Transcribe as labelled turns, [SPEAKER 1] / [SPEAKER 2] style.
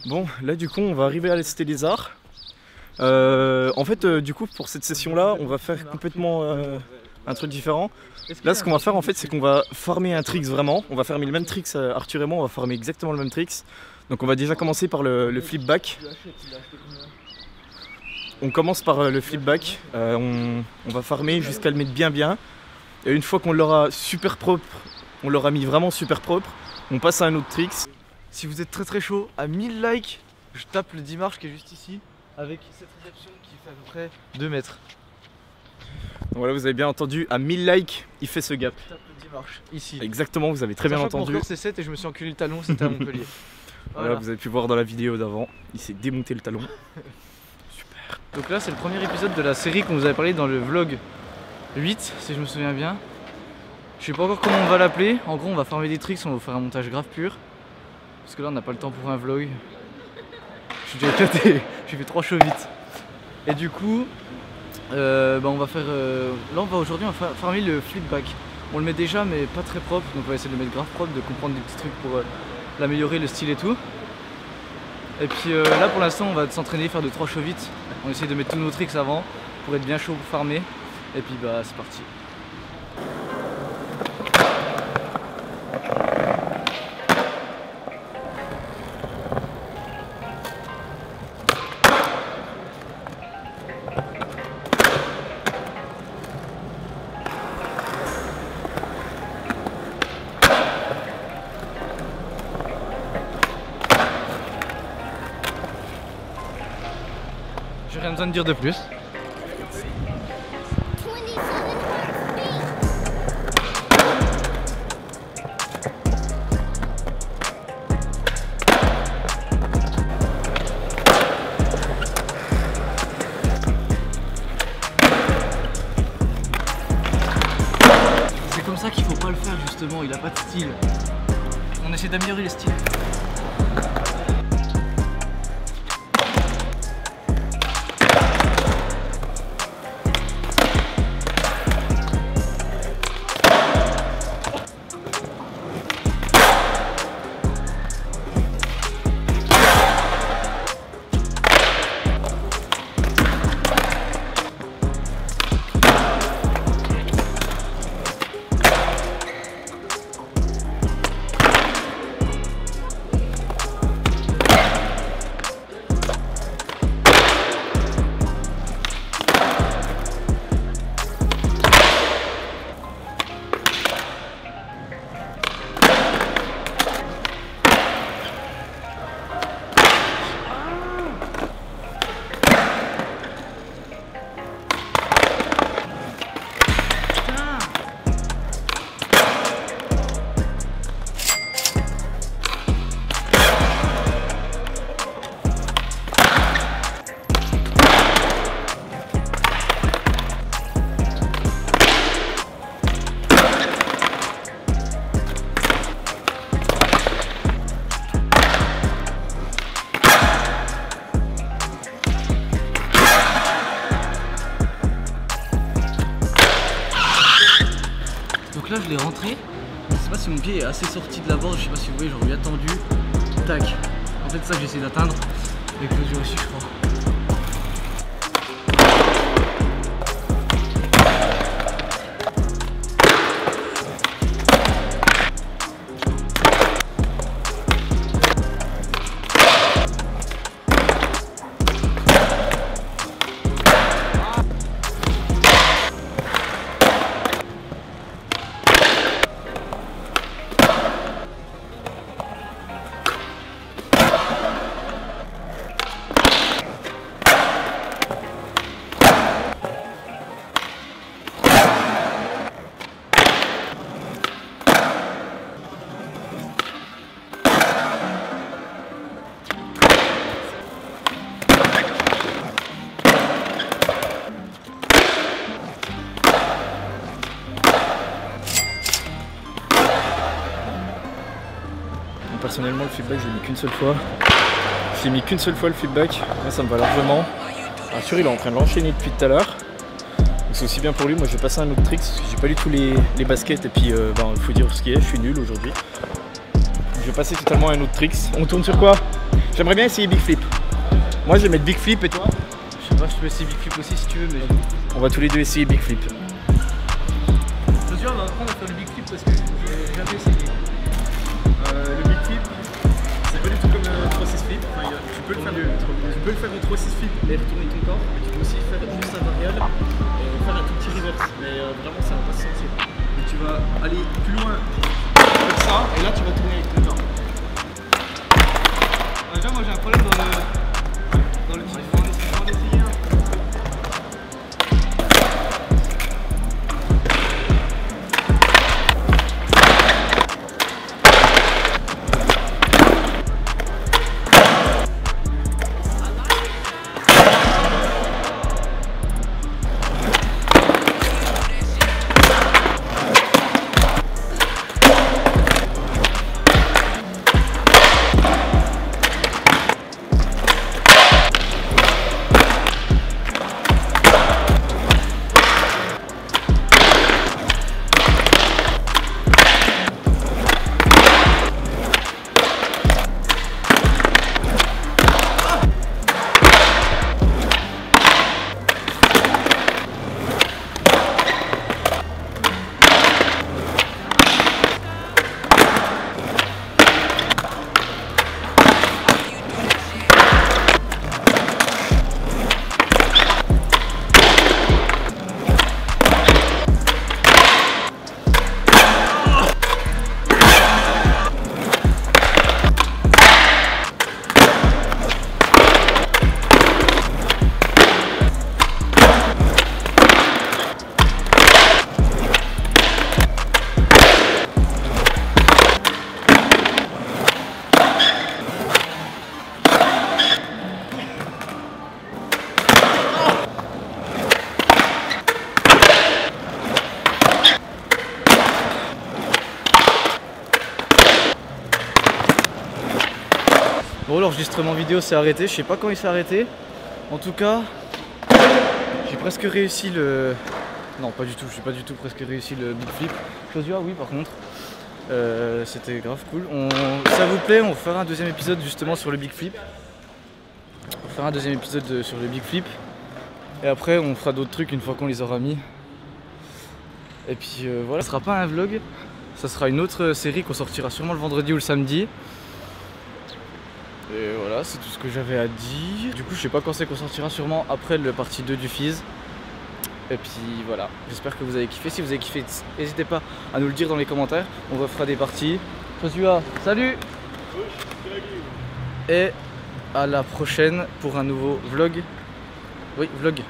[SPEAKER 1] Bon, là du coup on va arriver à la Cité des Arts. En fait du coup pour cette session là on va faire complètement un truc différent. Là ce qu'on va faire en fait c'est qu'on va farmer un tricks vraiment. On va farmer le même tricks, Arthur et moi on va farmer exactement le même tricks. Donc on va déjà commencer par le flip back. On commence par le flip back, on va farmer jusqu'à le mettre bien. Et une fois qu'on l'aura super propre, on l'aura mis vraiment super propre, on passe à un autre tricks.
[SPEAKER 2] Si vous êtes très chaud, à 1000 likes, je tape le 10 marches qui est juste ici, avec cette réception qui fait à peu près 2 mètres.
[SPEAKER 1] Donc voilà, vous avez bien entendu, à 1000 likes, il fait ce gap.
[SPEAKER 2] Je tape le 10 marches, ici.
[SPEAKER 1] Exactement, vous avez très bien entendu.
[SPEAKER 2] Mon c'est 7 et je me suis enculé le talon, c'était à Montpellier.
[SPEAKER 1] Voilà, vous avez pu voir dans la vidéo d'avant, il s'est démonté le talon. Super.
[SPEAKER 2] Donc là, c'est le premier épisode de la série qu'on vous avait parlé dans le vlog 8, si je me souviens bien. Je sais pas encore comment on va l'appeler. En gros, on va farmer des tricks, on va faire un montage grave pur. Parce que là, on n'a pas le temps pour un vlog. Je suis déjà éclaté, j'ai fait 3 shows vite. Et du coup, on va faire. Là, aujourd'hui, on va farmer le flip back. On le met déjà, mais pas très propre. Donc, on va essayer de le mettre grave propre, de comprendre des petits trucs pour l'améliorer, le style et tout. Et puis là, pour l'instant, on va s'entraîner, faire 2-3 shows vite. On essaie de mettre tous nos tricks avant pour être bien chaud pour farmer. Et puis, c'est parti. J'ai rien besoin de dire de plus. C'est comme ça qu'il faut pas le faire justement, il a pas de style. On essaie d'améliorer le style. Donc là je l'ai rentré, je sais pas si mon pied est assez sorti de la borde, je sais pas si vous voyez, j'aurais bien tendu, tac. En fait c'est ça que j'essaie d'atteindre, avec le jeu aussi je crois.
[SPEAKER 1] Personnellement le feedback je l'ai mis qu'une seule fois. J'ai mis qu'une seule fois le feedback, moi ça me va largement. Arthur il est en train de l'enchaîner depuis tout à l'heure. C'est aussi bien pour lui, moi je vais passer à un autre trick parce que j'ai pas lu tous les baskets et puis faut dire ce qui est, je suis nul aujourd'hui. Je vais passer totalement à un autre trick. On tourne sur quoi? J'aimerais bien essayer big flip. Moi je vais mettre big flip et toi?
[SPEAKER 2] Je sais pas, je peux essayer big flip aussi si tu veux, mais...
[SPEAKER 1] On va tous les deux essayer big flip.
[SPEAKER 2] Je on va apprendre à faire le big flip parce que j'ai jamais essayé.
[SPEAKER 1] Le big flip, c'est pas du tout comme le 3-6 flip. Enfin, tu peux le faire en 3-6 flip et retourner ton corps, mais tu peux aussi faire juste un variable et faire un tout petit reverse. Mais vraiment, ça va pas se sentir. Et tu vas aller plus loin comme ça, et là tu vas tourner avec ton corps.
[SPEAKER 2] Déjà, moi j'ai un problème dans le tir. Il faut en essayer un. Bon, l'enregistrement vidéo s'est arrêté, je sais pas quand il s'est arrêté. En tout cas, j'ai presque réussi le... Non, pas du tout, j'ai pas du tout presque réussi le big flip. Joshua, oui, par contre. C'était grave cool. Ça vous plaît, on va faire un deuxième épisode justement sur le big flip. On va faire un deuxième épisode sur le big flip. Et après, on fera d'autres trucs une fois qu'on les aura mis. Et puis voilà, ce sera pas un vlog, ça sera une autre série qu'on sortira sûrement le vendredi ou le samedi. Et voilà, c'est tout ce que j'avais à dire. Du coup, je sais pas quand c'est qu'on sortira, sûrement après le partie 2 du Fizz. Et puis voilà, j'espère que vous avez kiffé. Si vous avez kiffé, n'hésitez pas à nous le dire dans les commentaires. On refera des parties. Joshua, salut! Et à la prochaine pour un nouveau vlog. Oui, vlog.